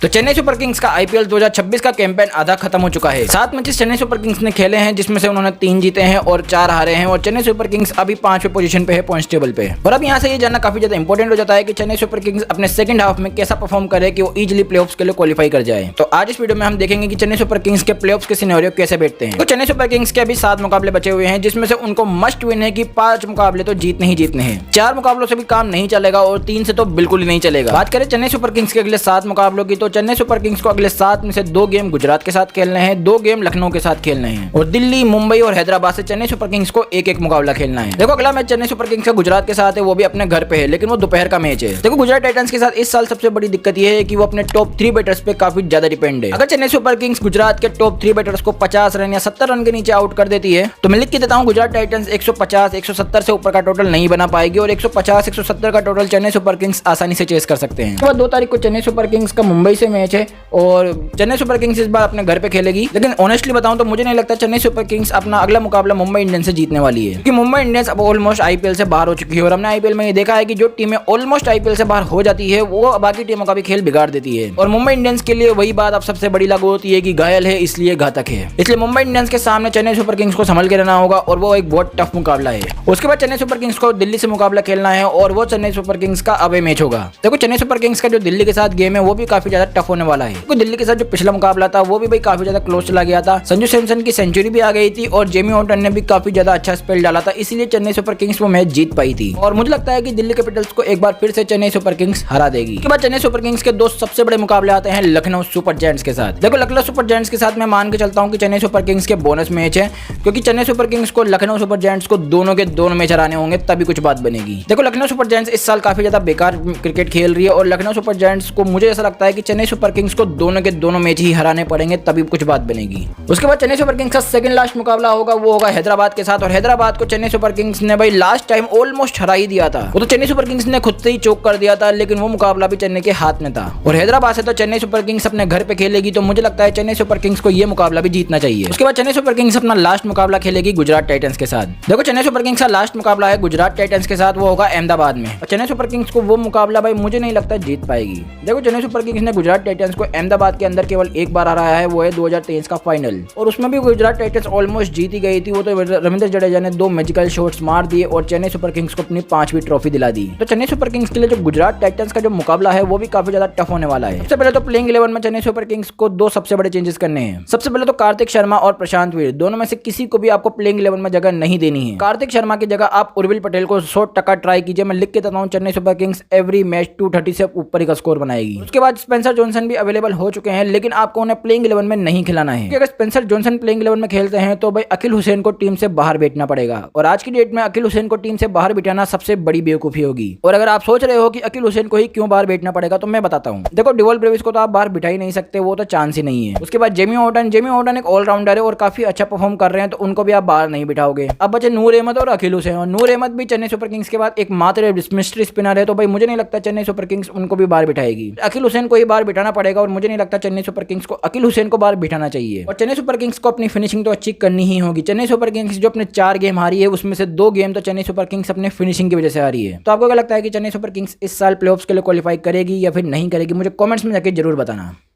तो Chennai super Kings का IPL 2026 का कैंपेन आधा खत्म हो चुका है। 7 मैचेस चेन्नई सुपर किंग्स ने खेले हैं, जिसमें से उन्होंने 3 जीते हैं और 4 हारे हैं और चेन्नई सुपर किंग्स अभी 5वें पोजीशन पे है पॉइंट्स टेबल पे। और अब यहाँ से ये जानना काफी ज्यादा इंपॉर्टेंट हो जाता है कि चेन्नई सुपर किंग्स अपने सेकंड हाफ में कैसा परफॉर्म करे कि वो इजीली प्लेऑफ्स के लिए क्वालिफाई कर जाए। तो आज इस वीडियो में हम देखेंगे कि चेन्नई सुपर किंग्स के प्लेऑफ्स के सिनेरियो कैसे बैठते हैं। तो चेन्नई सुपर किंग्स के अभी 7 मुकाबले बचे हुए हैं, जिसमें से उनको मस्ट विन है कि 5 मुकाबले तो जीतने ही जीतने हैं। 4 मुकाबलों से भी काम नहीं चलेगा और 3 से तो बिल्कुल ही नहीं चलेगा। बात करें चेन्नई सुपर किंग्स के अगले 7 मुकाबलों की, तो चेन्नई सुपर किंग्स को अगले 7 में से 2 गेम गुजरात के साथ खेलने हैं, 2 गेम लखनऊ के साथ खेलने हैं और दिल्ली, मुंबई और हैदराबाद से चेन्नई सुपर किंग्स को एक मुकाबला खेलना है। देखो अगला मैच चेन्नई सुपर किंग्स का गुजरात के साथ है, वो भी अपने घर पे है, लेकिन वो दोपहर का मैच है। देखो गुजरात टाइटंस के साथ इस साल सबसे बड़ी दिक्कत ये है कि वो अपने टॉप 3 बैटर्स पे काफी ज्यादा डिपेंड है। अगर चेन्नई सुपर किंग्स गुजरात के टॉप 3 बैटर्स को 50 रन या 70 रन के नीचे आउट कर देती है, तो मैं लिख के देता हूँ गुजरात टाइटंस 150, 170 से ऊपर का टोटल नहीं बना पाएगी और 150, 170 का टोटल चेन्नई सुपर किंग्स आसानी से चेस कर सकते हैं। उसके बाद 2 तारीख को चेन्नई सुपर किंग्स का मुंबई से मैच है और चेन्नई सुपर किंग्स इस बार अपने घर पे खेलेगी, लेकिन ऑनेस्टली बताऊं तो मुझे नहीं लगता चेन्नई सुपर किंग्स अपना अगला मुकाबला मुंबई इंडियंस से जीतने वाली है, क्योंकि मुंबई इंडियंस अब ऑलमोस्ट आईपीएल से बाहर हो चुकी है और हमने आईपीएल में ये देखा है कि जो टीमें ऑलमोस्ट आईपीएल से बाहर हो जाती है वो बाकी टीमों का भी खेल बिगाड़ देती है। और मुंबई इंडियंस के लिए वही बात अब सबसे बड़ी लागू होती है कि घायल है इसलिए घातक है। इसलिए मुंबई इंडियंस के सामने चेन्नई सुपर किंग्स को संभल के रहना होगा और वो एक बहुत टफ मुकाबला है। उसके बाद चेन्नई सुपर किंग्स को दिल्ली से मुकाबला खेलना है और वो चेन्नई सुपर किंग्स का अवे मैच होगा। देखो चेन्नई सुपर किंग्स का जो दिल्ली के साथ गेम है वो भी काफी ज्यादा टफ होने वाला है, क्योंकि दिल्ली के साथ जो पिछला मुकाबला था वो भी भाई काफी ज्यादा क्लोज चला गया था। संजू सैमसन की सेंचुरी भी आ गई थी और जेमी वॉर्टन ने भी काफी ज्यादा अच्छा स्पेल डाला था, इसीलिए चेन्नई सुपर किंग्स वो मैच जीत पाई थी। और मुझे लगता है कि दिल्ली कैपिटल्स को एक बार फिर से चेन्नई सुपर किंग्स हरा देगी। उसके बाद चेन्नई सुपर किंग्स के 2 सबसे बड़े मुकाबले आते हैं लखनऊ सुपर जायंट्स के साथ। देखो लखनऊ सुपर जायंट्स के साथ मैं मान के चलता हूं कि चेन्नई सुपर किंग्स के बोनस मैच है, क्योंकि चेन्नई सुपर किंग्स को लखनऊ सुपर जायंट्स को दोनों के दोनों मैच हराने होंगे तभी कुछ बात बनेगी। देखो लखनऊ सुपर जायंट्स इस साल काफी ज्यादा बेकार क्रिकेट खेल रही है और लखनऊ सुपर जायंट्स को मुझे ऐसा लगता है कि चेन्नई सुपर किंग्स को दोनों के दोनों मैच ही हराने पड़ेंगे तभी कुछ बात बनेगी। उसके बाद चेन्नई सुपर किंग्स का सेकंड लास्ट मुकाबला होगा, वो होगा हैदराबाद के साथ। और हैदराबाद को चेन्नई सुपर किंग्स ने भाई लास्ट टाइम ऑलमोस्ट हरा ही दिया था, वो तो चेन्नई सुपर किंग्स ने खुद से ही चोक कर दिया था, लेकिन वो मुकाबला भी चेन्नई के हाथ में था। और हैदराबाद से तो चेन्नई सुपर किंग्स अपने घर पे खेलेगी, तो मुझे लगता है चेन्नई सुपर किंग्स को ये मुकाबला भी जीतना चाहिए। उसके बाद चेन्नई सुपर किंग्स अपना लास्ट मुकाबला खेलेगी गुजरात टाइटंस के साथ। देखो चेन्नई सुपर किंग्स का लास्ट मुकाबला है गुजरात टाइटंस के साथ, वो होगा अहमदाबाद में। और चेन्नई सुपर किंग्स को वो मुकाबला भाई मुझे नहीं लगता जीत पाएगी। देखो चेन्नई सुपर किंग्स ने गुजरात टाइटंस को अहमदाबाद के अंदर केवल एक बार हराया है, वो है 2023 का फाइनल, और उसमें भी गुजरात टाइटंस ऑलमोस्ट जीती गई थी। वो तो रविंद्र जडेजा ने 2 मैजिकल शॉट्स मार दिए और चेन्नई सुपर किंग्स को अपनी 5वीं ट्रॉफी दिला दी। तो चेन्नई सुपर किंग्स के लिए जो गुजरात टाइटंस का जो मुकाबला है वो भी काफी ज्यादा टफ होने वाला है। सबसे पहले तो प्लेइंग 11 में चेन्नई सुपर किंग्स को 2 सबसे बड़े चेंजेस करने हैं। सबसे पहले तो कार्तिक शर्मा और प्रशांत वीर दोनों में से किसी को भी आपको प्लेइंग 11 में जगह नहीं देनी है। कार्तिक शर्मा की जगह आप उर्विल पटेल को 100% ट्राई कीजिए। मैं लिख के देता हूं Chennai super Kings every match 230 से ऊपर ही का स्कोर बनाएगी। उसके बाद स्पेंसर जॉनसन भी अवेलेबल हो चुके हैं, लेकिन आपको उन्हें प्लेइंग 11 में नहीं खिलाना है, क्योंकि अगर स्पेंसर जॉनसन प्लेइंग 11 में खेलते हैं तो भाई अखिल हुसैन को टीम से बाहर बैठना पड़ेगा, और आज की डेट में अखिल हुसैन को टीम से बाहर बिठाना सबसे बड़ी बेवकूफी होगी। और अगर आप सोच रहे हो कि अखिल हुसैन को ही क्यों बाहर बैठना पड़ेगा, तो मैं बताता हूं। देखो डिवॉल ब्रेविस को तो आप बाहर बिठा ही नहीं सकते, वो तो चांस ही नहीं है। उसके बाद जेमी वॉर्टन एक ऑलराउंडर है और काफी अच्छा परफॉर्म कर रहे हैं, तो उनको भी आप बाहर नहीं बिठाओगे। अब बचे नूर अहमद और अखिल हुसैन, और नूर अहमद भी चेन्नई सुपर किंग्स के बाद एक मात्र मिस्ट्री स्पिनर है, तो भाई मुझे नहीं लगता चेन्नई सुपर किंग्स उनको भी बाहर बिठाएगी। अखिल हुसैन को ही बाहर बिठाना पड़ेगा और मुझे नहीं लगता चेन्नई सुपर किंग्स को अखिल हुसैन को बाहर बिठाना चाहिए। और चेन्नई सुपर किंग्स को अपनी फिनिशिंग तो अच्छी करनी ही होगी। चेन्नई सुपर किंग्स जो अपने 4 गेम हारी है उसमें से 2 गेम तो चेन्नई सुपर किंग्स अपने फिनिशिंग की वजह से हारी है। तो आपको क्या लगता है कि चेन्नई सुपर किंग्स इस साल प्लेऑफ्स के लिए क्वालिफाई करेगी या फिर नहीं करेगी? मुझे कमेंट्स में जाके जरूर बताना।